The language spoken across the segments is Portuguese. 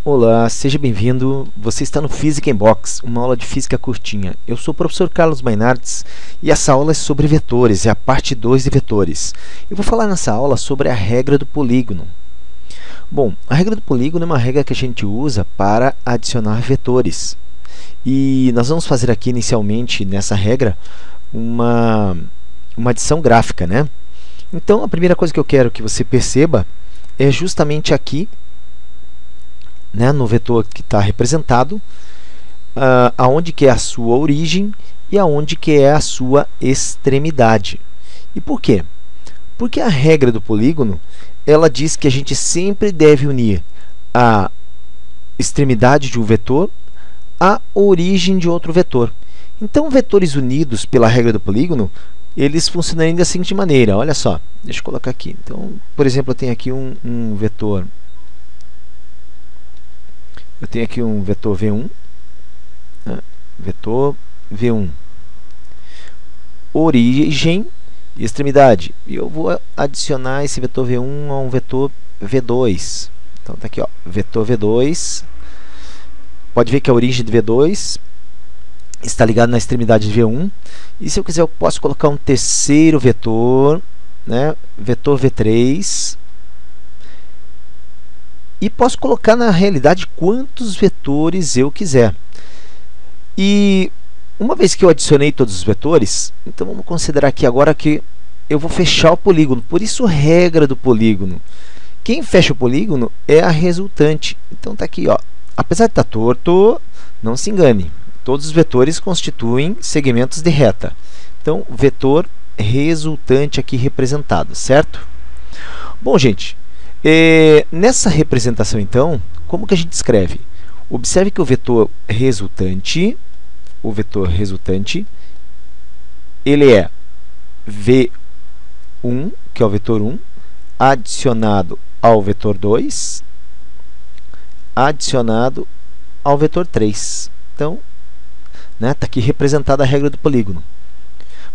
Olá, seja bem-vindo. Você está no Physics in Box, uma aula de física curtinha. Eu sou o professor Carlos Mainartes e essa aula é sobre vetores, é a parte 2 de vetores. Eu vou falar nessa aula sobre a regra do polígono. Bom, a regra do polígono é uma regra que a gente usa para adicionar vetores. E nós vamos fazer aqui inicialmente nessa regra uma adição gráfica, né? Então, a primeira coisa que eu quero que você perceba é justamente aqui, né, no vetor que está representado, aonde que é a sua origem e aonde que é a sua extremidade. E por quê? Porque a regra do polígono, ela diz que a gente sempre deve unir a extremidade de um vetor à origem de outro vetor. Então, vetores unidos pela regra do polígono, eles funcionam da seguinte maneira. Olha só, deixa eu colocar aqui. Então, por exemplo, eu tenho aqui um vetor. Eu tenho aqui um vetor V1, né? Vetor V1, origem e extremidade. E eu vou adicionar esse vetor V1 a um vetor V2. Então, está aqui, ó, vetor V2. Pode ver que a origem de V2 está ligada na extremidade de V1. E se eu quiser, eu posso colocar um terceiro vetor, né? Vetor V3. E posso colocar na realidade quantos vetores eu quiser. E uma vez que eu adicionei todos os vetores, então vamos considerar aqui agora que eu vou fechar o polígono. Por isso, regra do polígono. Quem fecha o polígono é a resultante. Então está aqui, ó. Apesar de estar torto, não se engane. Todos os vetores constituem segmentos de reta. Então, vetor resultante aqui representado, certo? Bom, gente, nessa representação, então, como que a gente escreve? Observe que o vetor resultante, ele é V1, que é o vetor 1, adicionado ao vetor 2, adicionado ao vetor 3. Então, né, está aqui representada a regra do polígono.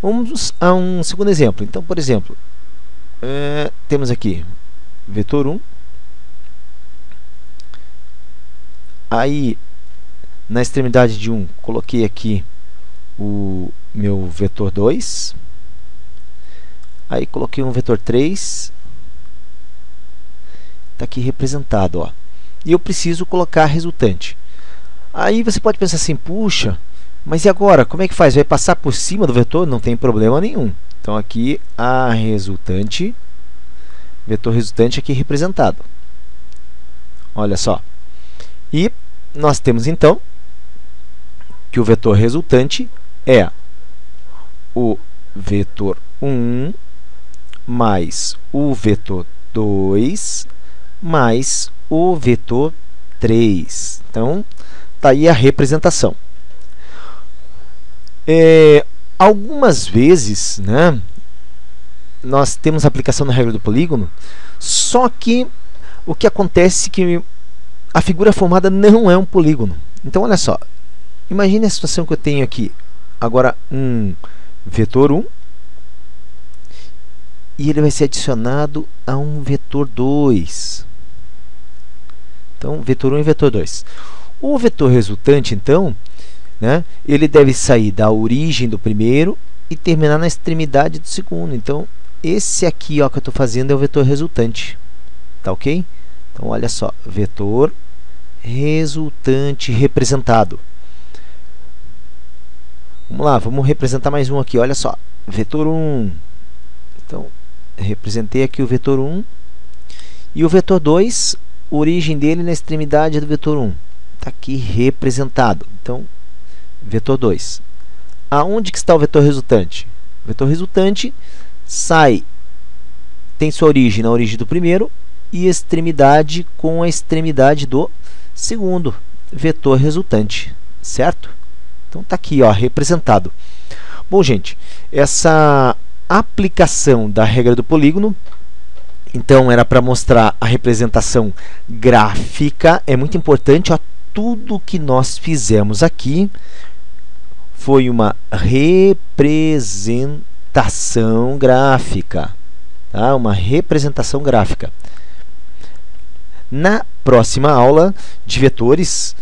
Vamos a um segundo exemplo. Então, por exemplo, temos aqui vetor 1, aí na extremidade de 1 coloquei aqui o meu vetor 2, aí coloquei um vetor 3, está aqui representado, ó, e eu preciso colocar a resultante. Aí você pode pensar assim, puxa, mas e agora? Como é que faz? Vai passar por cima do vetor? Não tem problema nenhum. Então aqui a resultante, vetor resultante aqui representado. Olha só. E nós temos então que o vetor resultante é o vetor 1 mais o vetor 2 mais o vetor 3. Então, está aí a representação. Algumas vezes, né, nós temos a aplicação da regra do polígono, só que o que acontece é que a figura formada não é um polígono. Então, olha só, imagine a situação que eu tenho aqui, agora um vetor 1, e ele vai ser adicionado a um vetor 2. Então, vetor 1 e vetor 2. O vetor resultante, então, né, ele deve sair da origem do primeiro e terminar na extremidade do segundo. Então, esse aqui, ó, que eu estou fazendo é o vetor resultante. Tá ok? Então, olha só, vetor resultante representado. Vamos lá, vamos representar mais um aqui. Olha só, vetor 1. Então, representei aqui o vetor 1. E o vetor 2, origem dele na extremidade do vetor 1. Está aqui representado. Então, vetor 2. Aonde que está o vetor resultante? O vetor resultante tem sua origem na origem do primeiro e extremidade com a extremidade do segundo vetor resultante, certo? Então está aqui, ó, representado. Bom, gente, essa aplicação da regra do polígono, então, era para mostrar a representação gráfica. É muito importante, ó, tudo que nós fizemos aqui foi uma representação gráfica, tá? Uma representação gráfica. Na próxima aula de vetores,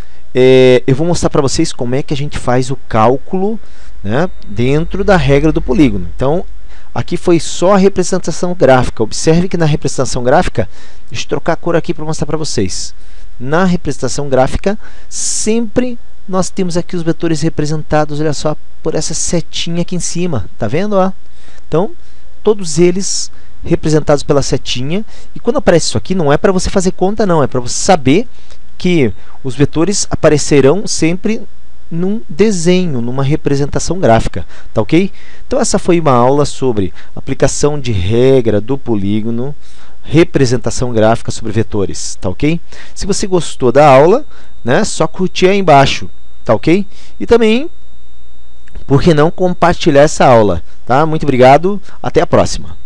eu vou mostrar para vocês como é que a gente faz o cálculo, né, dentro da regra do polígono. Então, aqui foi só a representação gráfica. Observe que na representação gráfica, deixa eu trocar a cor aqui para mostrar para vocês. Na representação gráfica, sempre nós temos aqui os vetores representados, olha só, por essa setinha aqui em cima. Tá vendo? Ó? Então, todos eles representados pela setinha. E quando aparece isso aqui, não é para você fazer conta, não. É para você saber que os vetores aparecerão sempre num desenho, numa representação gráfica, tá ok? Então essa foi uma aula sobre aplicação de regra do polígono, representação gráfica sobre vetores, tá ok? Se você gostou da aula, né, só curtir aí embaixo, tá ok? E também, por que não compartilhar essa aula, tá? Muito obrigado, até a próxima!